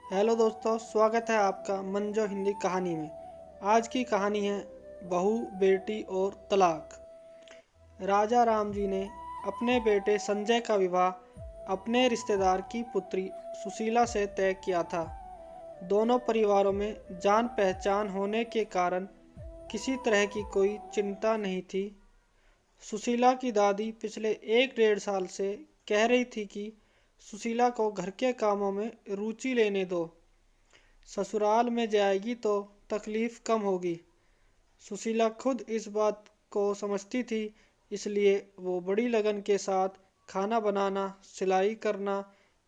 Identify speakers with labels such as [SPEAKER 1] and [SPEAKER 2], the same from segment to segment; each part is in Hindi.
[SPEAKER 1] हेलो दोस्तों, स्वागत है आपका मंजो हिंदी कहानी में। आज की कहानी है बहू, बेटी और तलाक। राजा राम जी ने अपने बेटे संजय का विवाह अपने रिश्तेदार की पुत्री सुशीला से तय किया था। दोनों परिवारों में जान पहचान होने के कारण किसी तरह की कोई चिंता नहीं थी। सुशीला की दादी पिछले 1 डेढ़ साल से कह रही थी कि सुशीला को घर के कामों में रुचि लेने दो, ससुराल में जाएगी तो तकलीफ कम होगी। सुशीला खुद इस बात को समझती थी, इसलिए वो बड़ी लगन के साथ खाना बनाना, सिलाई करना,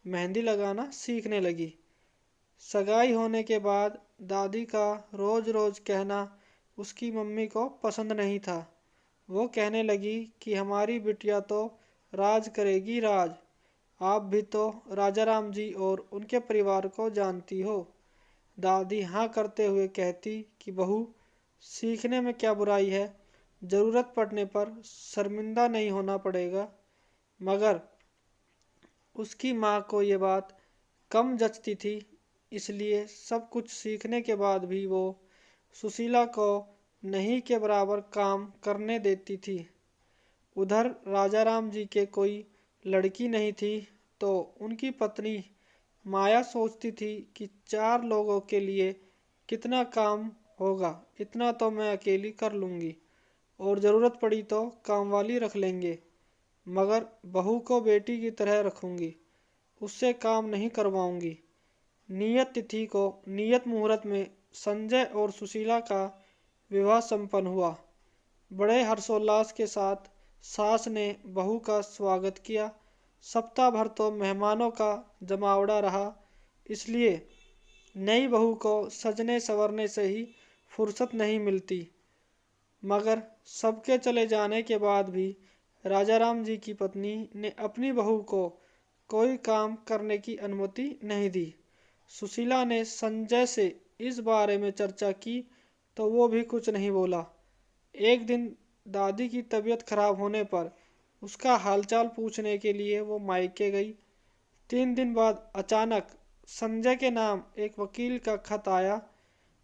[SPEAKER 1] मेहंदी लगाना सीखने लगी। सगाई होने के बाद दादी का रोज रोज कहना उसकी मम्मी को पसंद नहीं था। वो कहने लगी कि हमारी बिटिया तो राज करेगी राज। आप भी तो राजा राम जी और उनके परिवार को जानती हो। दादी हाँ करते हुए कहती कि बहू, सीखने में क्या बुराई है, जरूरत पड़ने पर शर्मिंदा नहीं होना पड़ेगा। मगर उसकी माँ को ये बात कम जचती थी, इसलिए सब कुछ सीखने के बाद भी वो सुशीला को नहीं के बराबर काम करने देती थी। उधर राजा राम जी के कोई लड़की नहीं थी, तो उनकी पत्नी माया सोचती थी कि 4 लोगों के लिए कितना काम होगा, इतना तो मैं अकेली कर लूँगी और ज़रूरत पड़ी तो कामवाली रख लेंगे, मगर बहू को बेटी की तरह रखूँगी, उससे काम नहीं करवाऊँगी। नियत तिथि को नियत मुहूर्त में संजय और सुशीला का विवाह संपन्न हुआ। बड़े हर्षोल्लास के साथ सास ने बहू का स्वागत किया। सप्ताह भर तो मेहमानों का जमावड़ा रहा, इसलिए नई बहू को सजने संवरने से ही फुर्सत नहीं मिलती। मगर सबके चले जाने के बाद भी राजा राम जी की पत्नी ने अपनी बहू को कोई काम करने की अनुमति नहीं दी। सुशीला ने संजय से इस बारे में चर्चा की तो वो भी कुछ नहीं बोला। एक दिन दादी की तबीयत खराब होने पर उसका हालचाल पूछने के लिए वो मायके गई। 3 दिन बाद अचानक संजय के नाम एक वकील का खत आया,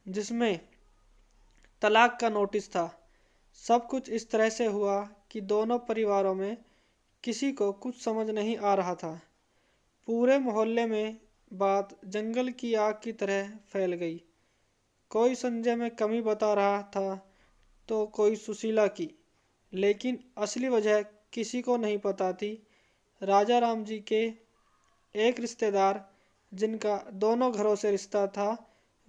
[SPEAKER 1] जिसमें तलाक का नोटिस था। सब कुछ इस तरह से हुआ कि दोनों परिवारों में किसी को कुछ समझ नहीं आ रहा था। पूरे मोहल्ले में बात जंगल की आग की तरह फैल गई। कोई संजय में कमी बता रहा था तो कोई सुशीला की, लेकिन असली वजह किसी को नहीं पता थी। राजा राम जी के एक रिश्तेदार, जिनका दोनों घरों से रिश्ता था,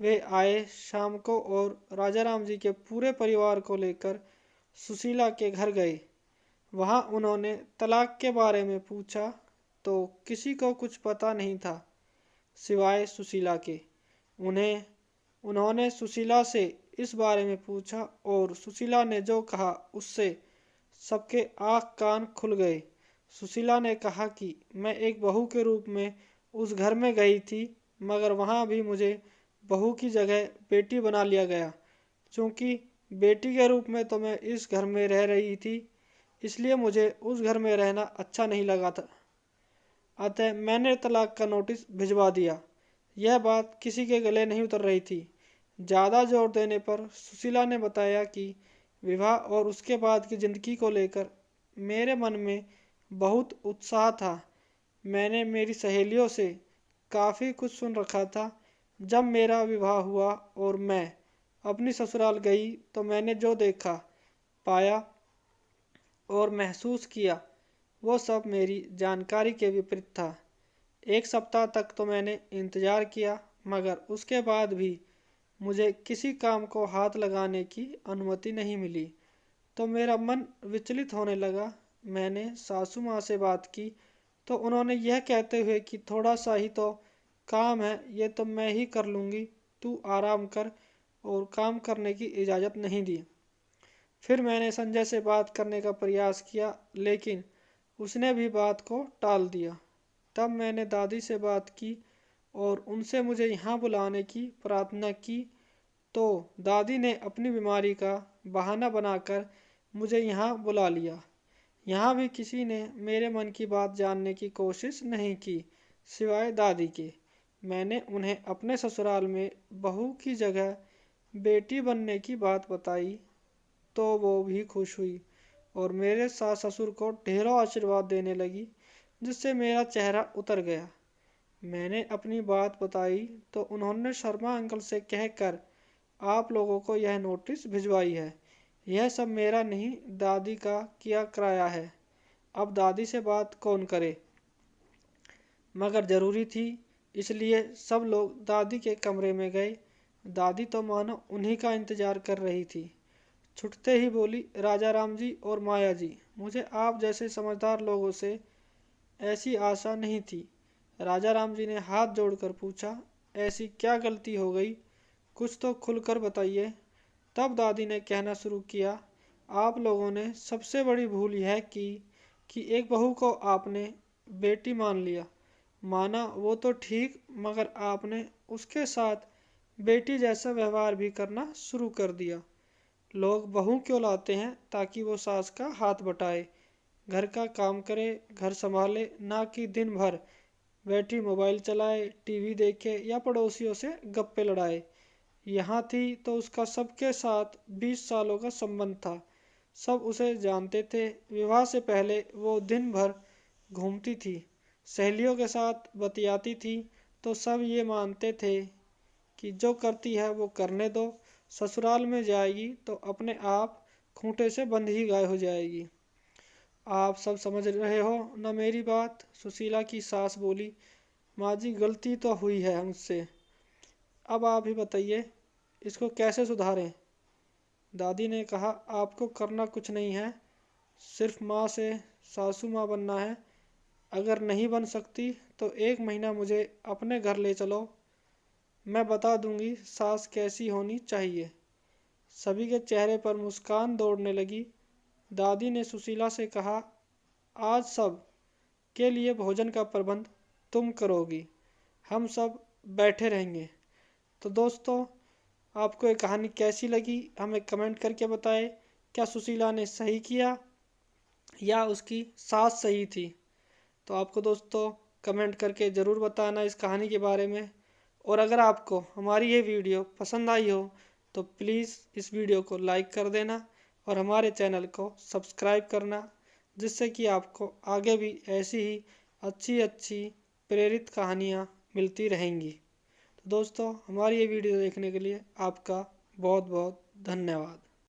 [SPEAKER 1] वे आए शाम को और राजा राम जी के पूरे परिवार को लेकर सुशीला के घर गए। वहां उन्होंने तलाक के बारे में पूछा तो किसी को कुछ पता नहीं था सिवाय सुशीला के। उन्हें उन्होंने सुशीला से इस बारे में पूछा और सुशीला ने जो कहा उससे सबके आँख कान खुल गए। सुशीला ने कहा कि मैं एक बहू के रूप में उस घर में गई थी, मगर वहाँ भी मुझे बहू की जगह बेटी बना लिया गया। क्योंकि बेटी के रूप में तो मैं इस घर में रह रही थी, इसलिए मुझे उस घर में रहना अच्छा नहीं लगा था, अतः मैंने तलाक का नोटिस भिजवा दिया। यह बात किसी के गले नहीं उतर रही थी। ज़्यादा जोर देने पर सुशीला ने बताया कि विवाह और उसके बाद की ज़िंदगी को लेकर मेरे मन में बहुत उत्साह था। मैंने मेरी सहेलियों से काफ़ी कुछ सुन रखा था। जब मेरा विवाह हुआ और मैं अपनी ससुराल गई तो मैंने जो देखा, पाया और महसूस किया, वो सब मेरी जानकारी के विपरीत था। 1 सप्ताह तक तो मैंने इंतज़ार किया, मगर उसके बाद भी मुझे किसी काम को हाथ लगाने की अनुमति नहीं मिली, तो मेरा मन विचलित होने लगा। मैंने सासू माँ से बात की तो उन्होंने यह कहते हुए कि थोड़ा सा ही तो काम है, ये तो मैं ही कर लूँगी, तू आराम कर, और काम करने की इजाज़त नहीं दी। फिर मैंने संजय से बात करने का प्रयास किया, लेकिन उसने भी बात को टाल दिया। तब मैंने दादी से बात की और उनसे मुझे यहाँ बुलाने की प्रार्थना की, तो दादी ने अपनी बीमारी का बहाना बनाकर मुझे यहाँ बुला लिया। यहाँ भी किसी ने मेरे मन की बात जानने की कोशिश नहीं की सिवाय दादी के। मैंने उन्हें अपने ससुराल में बहू की जगह बेटी बनने की बात बताई तो वो भी खुश हुई और मेरे सास ससुर को ढेरों आशीर्वाद देने लगी, जिससे मेरा चेहरा उतर गया। मैंने अपनी बात बताई तो उन्होंने शर्मा अंकल से कहकर आप लोगों को यह नोटिस भिजवाई है। यह सब मेरा नहीं, दादी का किया कराया है। अब दादी से बात कौन करे, मगर ज़रूरी थी, इसलिए सब लोग दादी के कमरे में गए। दादी तो मानो उन्हीं का इंतज़ार कर रही थी। छुटते ही बोली, राजा राम जी और माया जी, मुझे आप जैसे समझदार लोगों से ऐसी आशा नहीं थी। राजा राम जी ने हाथ जोड़कर पूछा, ऐसी क्या गलती हो गई, कुछ तो खुलकर बताइए। तब दादी ने कहना शुरू किया, आप लोगों ने सबसे बड़ी भूल यह की कि एक बहू को आपने बेटी मान लिया। माना वो तो ठीक, मगर आपने उसके साथ बेटी जैसा व्यवहार भी करना शुरू कर दिया। लोग बहू क्यों लाते हैं, ताकि वो सास का हाथ बटाए, घर का काम करे, घर संभाले, ना कि दिन भर बैठी मोबाइल चलाए, टीवी देखे या पड़ोसियों से गप्पे लड़ाए। यहाँ थी तो उसका सबके साथ 20 सालों का संबंध था। सब उसे जानते थे। विवाह से पहले वो दिन भर घूमती थी, सहेलियों के साथ बतियाती थी, तो सब ये मानते थे कि जो करती है वो करने दो। ससुराल में जाएगी तो अपने आप खूंटे से बंध ही गाय हो जाएगी। आप सब समझ रहे हो ना मेरी बात? सुशीला की सास बोली, माँ जी गलती तो हुई है मुझसे, अब आप ही बताइए इसको कैसे सुधारें। दादी ने कहा, आपको करना कुछ नहीं है, सिर्फ माँ से सासू माँ बनना है। अगर नहीं बन सकती तो 1 महीना मुझे अपने घर ले चलो, मैं बता दूंगी सास कैसी होनी चाहिए। सभी के चेहरे पर मुस्कान दौड़ने लगी। दादी ने सुशीला से कहा, आज सब के लिए भोजन का प्रबंध तुम करोगी, हम सब बैठे रहेंगे। तो दोस्तों, आपको ये कहानी कैसी लगी हमें कमेंट करके बताएं। क्या सुशीला ने सही किया या उसकी सास सही थी? तो आपको दोस्तों कमेंट करके ज़रूर बताना इस कहानी के बारे में। और अगर आपको हमारी ये वीडियो पसंद आई हो तो प्लीज़ इस वीडियो को लाइक कर देना और हमारे चैनल को सब्सक्राइब करना, जिससे कि आपको आगे भी ऐसी ही अच्छी अच्छी प्रेरित कहानियाँ मिलती रहेंगी। तो दोस्तों, हमारी ये वीडियो देखने के लिए आपका बहुत बहुत धन्यवाद।